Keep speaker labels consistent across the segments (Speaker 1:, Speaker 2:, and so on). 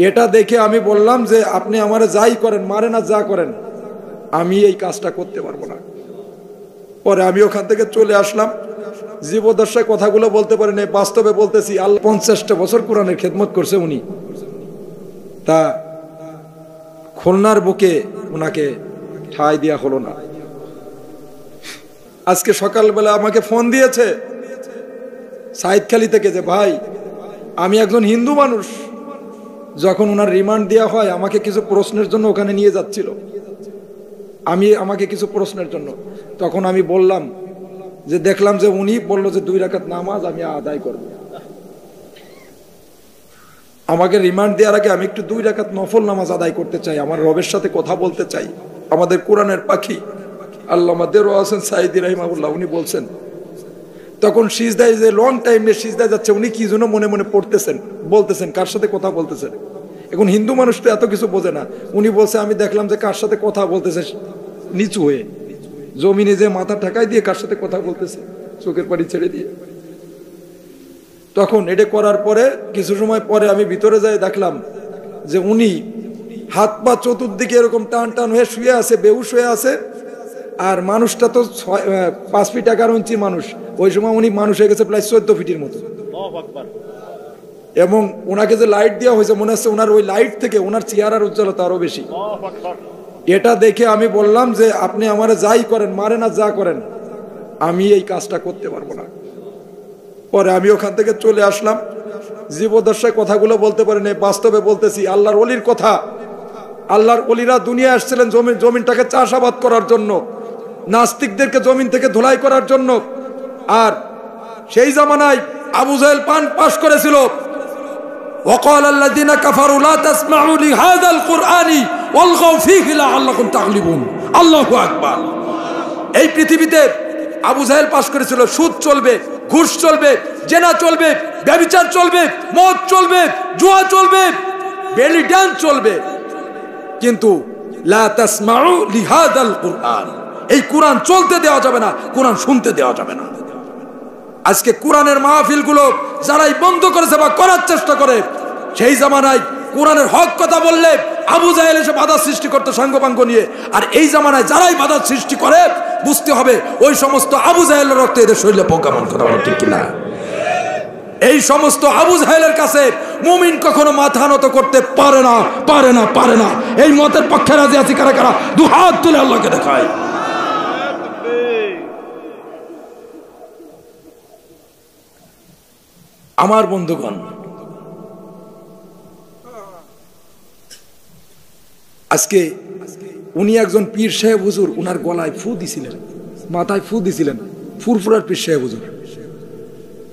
Speaker 1: এটা দেখে আমি বললাম যে আপনি আমারে যাই করেন, মারেন আর যা করেন, আমি এই কাজটা করতে পারবো না। পরে আমি ওখান থেকে চলে আসলাম। জীবদ্দশায় কথাগুলো বলতে পারি না, বাস্তবে বলতেছি। আল্লাহ 50টা বছর কোরআনের খেদমত করছে উনি। তা খুলনার বুকে ওনাকে ঠাঁই দেওয়া হলো না। আজকে সকালবেলা আমাকে ফোন দিয়েছে সাইদখালী থেকে যে ভাই, আমি একজন হিন্দু মানুষ। যখন ওনার রিমান্ড দেওয়া হয় আমাকে কিছু প্রশ্নের জন্য ওখানে নিয়ে যাচ্ছিল, আমাকে কিছু প্রশ্নের জন্য। তখন আমি বললাম যে দেখলাম যে উনি বলল যে 2 রাকাত নামাজ আমি আদায় করব। আমাকে রিমান্ড দেওয়ার আগে আমি একটু 2 রাকাত নফল নামাজ আদায় করতে চাই, আমার রবের সাথে কথা বলতে চাই। আমাদের কোরআনের পাখি আল্লামা দেরওয়ার হোসেন সাইদি রাহিমাহুল্লাহ উনি বলছেন, তখন সিজদায় যে লং টাইম নিয়ে সিজদায় যাচ্ছে, উনি কি জন্য মনে মনে পড়তেছেন, বলতেছেন কার সাথে কথা বলতেছেন। এখন হিন্দু মানুষ তো এত কিছু বোঝে না। উনি বলছে আমি দেখলাম যে কার সাথে কথা বলতেছে, নিচু হয়ে জমিনে যে মাথা ঠেকাই দিয়ে কার সাথে কথা বলতেছে, চোখের পানি ছেড়ে দিয়ে। তখন এটা করার পরে কিছু সময় পরে আমি ভিতরে যাই, দেখলাম যে উনি হাত পা চতুর্দিকে এরকম টান টান হয়ে শুয়ে আছে, বেহুশ হয়ে আছে। আর মানুষটা তো 5 ফিট 11 ইঞ্চি মানুষ, ওই সময় উনি মানুষ হয়ে গেছে প্রায় 14 ফিটের মতো। এবং ওনাকে যে লাইট দেওয়া হয়েছে মনে হচ্ছে ওনার ওই লাইট থেকে ওনার চেহারার উজ্জ্বলতা আরো বেশি। এটা দেখে আমি বললাম যে আপনি আমারে যাই করেন, মারেন আর যা করেন, আমি এই কাজটা করতে পারবো না। পরে আমি ওখান থেকে চলে আসলাম। জীবদ্দশায় কথাগুলো বলতে পারি না, বাস্তবে বলতেছি। আল্লাহর ওলির কথা, আল্লাহর ওলিরা দুনিয়া আসছিলেন জমিনটাকে চাষাবাদ করার জন্য, নাস্তিকদেরকে জমিন থেকে ধুলাই করার জন্য। আর সেই জামানায় আবু জাহেল পাশ করেছিল, وقال الذين كفروا لا تسمعوا لهذا القرآن والغوا فيه لعلكم تغلبون। আল্লাহু আকবার। এই পৃথিবীতে আবু জাহেল পাশ করেছিল সুদ চলবে, ঘুষ চলবে, জেনা চলবে, ব্যভিচার চলবে, মদ চলবে, জুয়া চলবে, বেলি ডান্স চলবে, কিন্তু লা তাসমাউ লিহাদাল কুরআন, এই কোরআন চলতে দেওয়া যাবে না, কোরআন শুনতে দেওয়া যাবে না। আজকে কোরআনের মাহফিলগুলো যারাই বন্ধ করেছে বা করার চেষ্টা করে, সেই জামানায় কোরআনের হক কথা বললে আবু জাহেল এসে বাধা সৃষ্টি করতে সাঙ্গপাঙ্গ নিয়ে। আর এই জামানায় যারাই বাধা সৃষ্টি করে বুঝতে হবে ওই সমস্ত আবু জাহেলের রক্ত এদের শরীরে প্রজ্ঞাপন, কথা বলে ঠিক কিনা? এই সমস্ত আবু জাহেলের কাছে মুমিন কখনো মাথা নত করতে পারে না, পারে না, পারে না। এই মতের পক্ষে রাজি আছি কারা কারা? 2 হাত তুলে আল্লাহকে দেখায়। আমার বন্ধুগণ, আজকে উনি একজন পীর সাহেব হুজুর, উনার গলায় ফু দিছিলেন, মাথায় ফু দিছিলেন, ফুরফুরার পীর সাহেব হুজুর।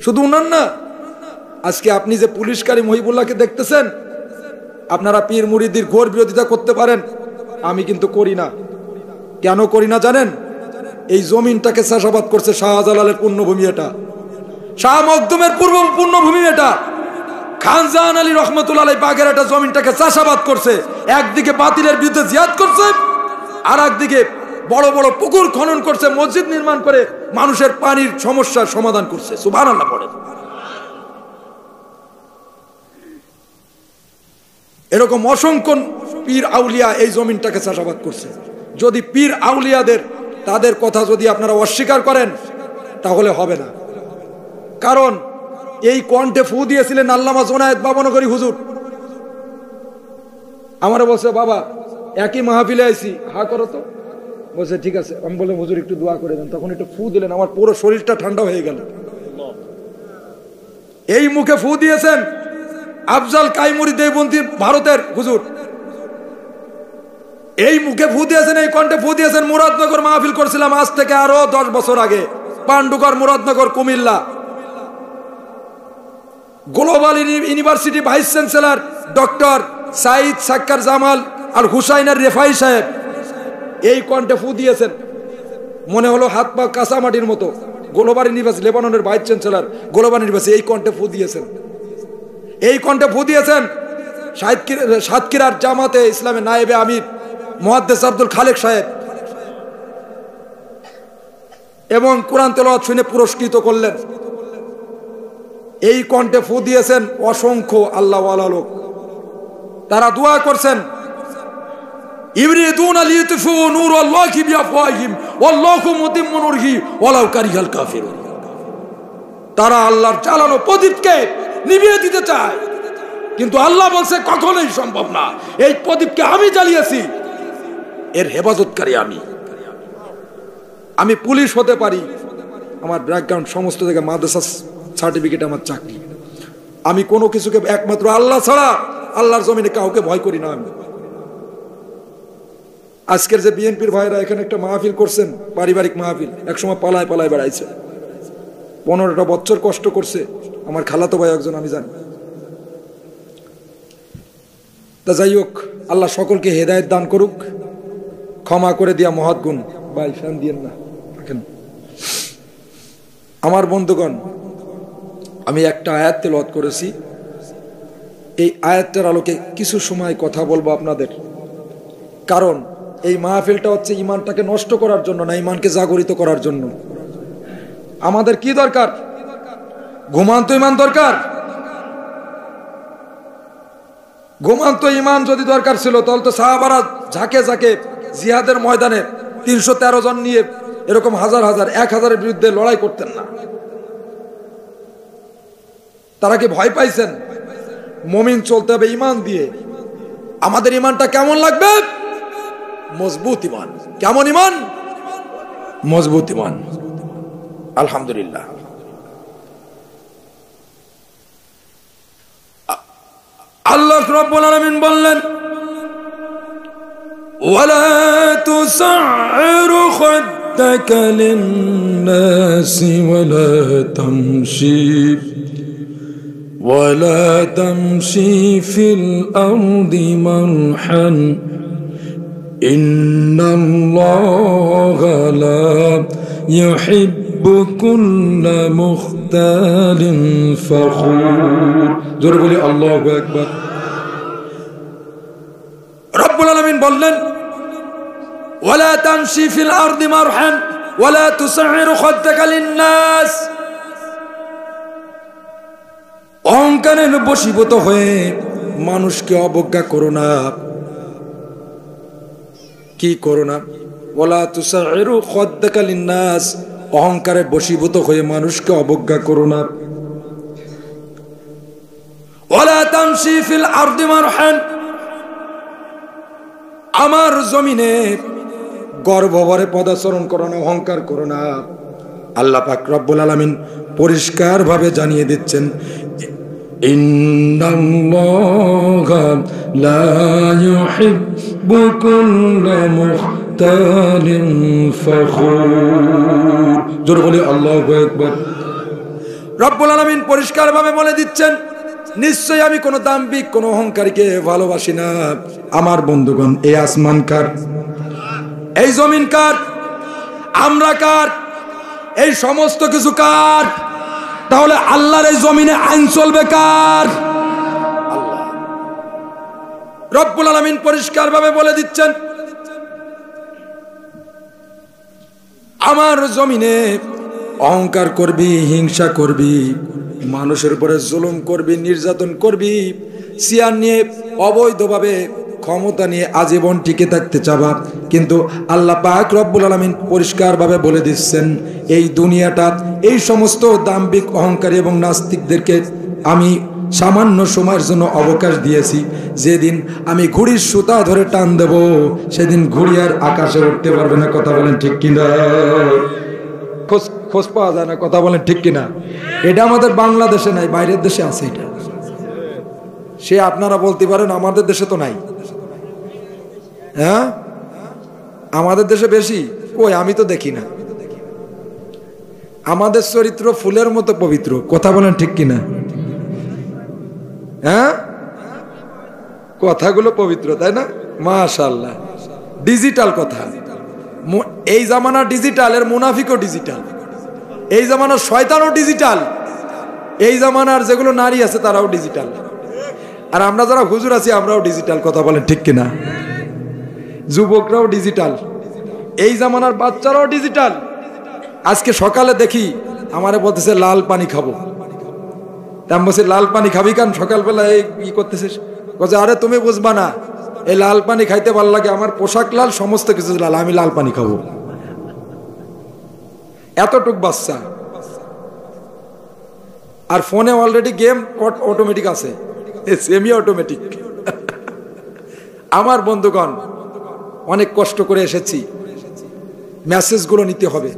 Speaker 1: শুধু উনার না, আজকে আপনি যে পুলিশকারী মহিবুল্লাহকে দেখতেছেন, আপনারা পীর মুরিদির ঘোর বিরোধিতা করতে পারেন, আমি কিন্তু করি না। কেন করি না জানেন? এই জমিনটাকে চাষাবাদ করছে শাহজালালের পুণ্যভূমি, এটা শাহ মখদুমের পুণ্যভূমি, এটা খানজাহান আলী রহমতুল্লাহ আলাইহি বাগের একটা জমিনটাকে চাষাবাদ করছে। একদিকে বাতিলের বিরুদ্ধে জিহাদ করছে, আর একদিকে বড় বড় পুকুর খনন করছে, মসজিদ নির্মাণ করে মানুষের পানির সমস্যার সমাধান করছে। সুবহানাল্লাহ পড়ে। এরকম অসংখ্য পীর আউলিয়া এই জমিনটাকে চাষাবাদ করছে। যদি পীর আউলিয়াদের তাদের কথা যদি আপনারা অস্বীকার করেন তাহলে হবে না। কারণ এই কণ্ঠে ফু দিয়েছিলেন আল্লামা জোনায়েদ বাবনগরী হুজুর। আমারে বলছে বাবা একই মাহফিলে আইছি, হা করো তো। বলছে ঠিক আছে। আমি বললাম হুজুর একটু দোয়া করে দেন। তখন একটু ফু দিলেন, আমার পুরো শরীরটা ঠান্ডা হয়ে গেল। এই মুখে ফু দিয়েছেন আফজাল কাইমুরি দেওবন্দি ভারতের হুজুর। এই মুখে ফু দিয়েছেন, এই কণ্ঠে ফু দিয়েছেন। মুরাদনগর মাহফিল করছিলাম আজ থেকে আরো 10 বছর আগে, Pandugarh Muradnagar Comilla. Global university vice chancellor doctor Sayed Sakkar Jamal আর হুসাইনার রেফাই সাহেব এই কণ্ঠে ফু দিয়েছেন। মনে হলো হাত পা কাঁচা মাটির মতো। গ্লোবাল ইউনিভার্সিটি, লেবাননের ভাইস চ্যান্সেলর গ্লোবাল ইউনিভার্সিটি, এই কণ্ঠে ফু দিয়েছেন। এই কণ্ঠে ফু দিয়েছেন সাতক্ষীরার জামাতে ইসলামের নায়েবে আমির মুহাদ্দিস আব্দুল খালেক সাহেব, এবং কোরআন তেলাওয়াত শুনে পুরস্কৃত করলেন। এই কণ্ঠে ফু দিয়েছেন অসংখ্য আল্লাহওয়ালা লোক। তারা দোয়া করছেন, ইউরিদুনা লিইতফু নূরাল্লাহি বিআফওয়াহিহিম ওয়াল্লাহু মুতিম্মু নূরিহি ওয়ালাউ কারিহাল কাফিরুন। তারা আল্লাহর জ্বালানো প্রদীপকে নিভিয়ে দিতে চায়, কিন্তু আল্লাহ বলছে কখনোই সম্ভব না। এই প্রদীপকে আমি জ্বালিয়েছি, এর হেফাজতকারী আমি পুলিশ হতে পারি, আমার ব্যাকগ্রাউন্ড সমস্ত জায়গায় মাদ্রাসা সার্টিফিকেট, আমার চাকরি, আমি কোনো কিছুকে একমাত্র আল্লাহ ছাড়া আল্লাহর জমিনে কাউকে ভয় করি না। আমি আজকের যে বিএনপির ভাইরা এখানে একটা মাহফিল করছেন, পারিবারিক মাহফিল, একসময় পালায় পালায় বেড়াইছে, 15টা বছর কষ্ট করছে, আমার খালাতো ভাই একজন, আমি জানি। তা যাই হোক, আল্লাহ সকলকে হেদায়েত দান করুক, ক্ষমা করে দিয়া মহৎ গুণ। ভাই ফ্যান দিয়েন না। আমার বন্ধুগণ, আমি একটা আয়াত তেলাওয়াত করেছি, এই আয়াতটার আলোকে কিছু সময় কথা বলবো আপনাদের। কারণ এই মাহফিলটা হচ্ছে ইমানটাকে নষ্ট করার জন্য না, ইমানকে জাগরিত করার জন্য। আমাদের কি দরকার? ঘুমান্ত ইমান দরকার। ঘুমান্ত ইমান যদি দরকার ছিল, তাহলে তো সাহাবারা ঝাঁকে ঝাঁকে জিহাদের ময়দানে 313 জন নিয়ে এরকম হাজার হাজার 1000-এর বিরুদ্ধে লড়াই করতেন না। তারা কি ভয় পাইছেন? মুমিন চলতে হবে ইমান দিয়ে। আমাদের ইমানটা কেমন লাগবে? মজবুত ইমান। কেমন ইমান? মজবুত ইমান। আলহামদুলিল্লাহ। আল্লাহ রাব্বুল আলামিন বললেন, ওয়ালা তুসাইরু খাদ্দাকা লিন-নাসি ওয়ালা তামশি ফিল আরদি মারহান ইন্নাল্লাহা লা ইউহিব্বু কুল্লা মুখতালিন ফখুর। জোরে বলি আল্লাহু আকবার। রব্বুল আলামিন বললেন, ওয়ালা তামশি ফিল আরদি মারহান ওয়ালা তুসাইরু খাদ্দাকা লিন-নাস। অহংকারের বশীভূত হয়ে মানুষকে অবজ্ঞা করো না। কি করো না? ওয়ালা তুসাইরু খাদ্দাকা লিন-নাস, অহংকারে বশীভূত হয়ে মানুষকে অবজ্ঞা করো না। ওয়ালা তামশি ফিল আরদি মারহান, আমার জমিনে গর্বভরে পদাচরণ করো না, অহংকার করো না। আল্লাহ পাক রব্বুল আলামিন পরিষ্কার ভাবে জানিয়ে দিচ্ছেন, ইন্নাল্লাহা লা ইউহিব্বু কুল্লা মুখতালিন ফখুর। জোরে বলি আল্লাহু আকবার। রব্বুল আলামিন পরিষ্কার ভাবে বলে দিচ্ছেন, নিশ্চয়ই আমি কোনো দাম্ভিক, কোনো অহংকারীকে ভালোবাসি না। আমার বন্ধুগণ, এই আসমান কার? এই জমিন কার? আমরা কার? এই সমস্ত কিছু কার? তাহলে আল্লাহর এই জমিনে আইন চলবে কার? আল্লাহ। রব্বুল আলামিন পরিষ্কার ভাবে বলে দিচ্ছেন, আমার জমিনে অহংকার করবি, হিংসা করবি, মানুষের উপরে জুলুম করবি, নির্যাতন করবি, চেয়ার নিয়ে অবৈধভাবে ক্ষমতা নিয়ে আজীবন টিকে থাকতে চাবা, কিন্তু আল্লাহ পাক রব্বুল আলামিন পরিষ্কারভাবে বলে দিচ্ছেন, এই দুনিয়াটা এই সমস্ত দাম্ভিক, অহংকারী এবং নাস্তিকদেরকে আমি সামান্য সময়ের জন্য অবকাশ দিয়েছি। যেদিন আমি ঘুড়ির সুতা ধরে টান দেব, সেদিন ঘুড়ি আর আকাশে উঠতে পারবে না। কথা বলেন ঠিক কিনা? খোঁজ পাওয়া যায় না। কথা বলেন ঠিক কিনা? এটা আমাদের বাংলাদেশে নাই, বাইরের দেশে আছে এটা। সে আপনারা বলতে পারেন আমাদের দেশে তো নাই। হ্যাঁ, আমাদের দেশে বেশি। কই, আমি তো দেখি না। আমাদের চরিত্র ফুলের মতো পবিত্র। কথা বলেন ঠিক কিনা? হ্যাঁ, কথাগুলো পবিত্র, তাই না? মাশাআল্লাহ। ডিজিটাল কথা। এই জামানা ডিজিটাল, এর মুনাফিকও ডিজিটাল। এই জামানার শয়তানও ডিজিটাল। এই জামানার যেগুলো নারী আছে তারাও ডিজিটাল। আর আমরা যারা হুজুর আছি আমরাও ডিজিটাল। কথা বলেন ঠিক কিনা? যুবকরাও ডিজিটাল, এই জামানার বাচ্চারাও ডিজিটাল। আজকে সকালে দেখি আমারে বলতেছে লাল পানি খাবো। আমি বলছি লাল পানি খাবি কেন? সকালবেলা এই করতেছিস? বলছে আরে তুমি বুঝবা না, এই লাল পানি খাইতে ভালো লাগে, আমার পোশাক লাল, সমস্ত কিছু লাল, আমি লাল পানি খাবো। এতটুক বাচ্চা। আর ফোনে অলরেডি গেম অটোমেটিক আছে, সেমি অটোমেটিক। আমার বন্ধুগণ, অনেক কষ্ট করে এসেছি, মেসেজগুলো নিতে হবে।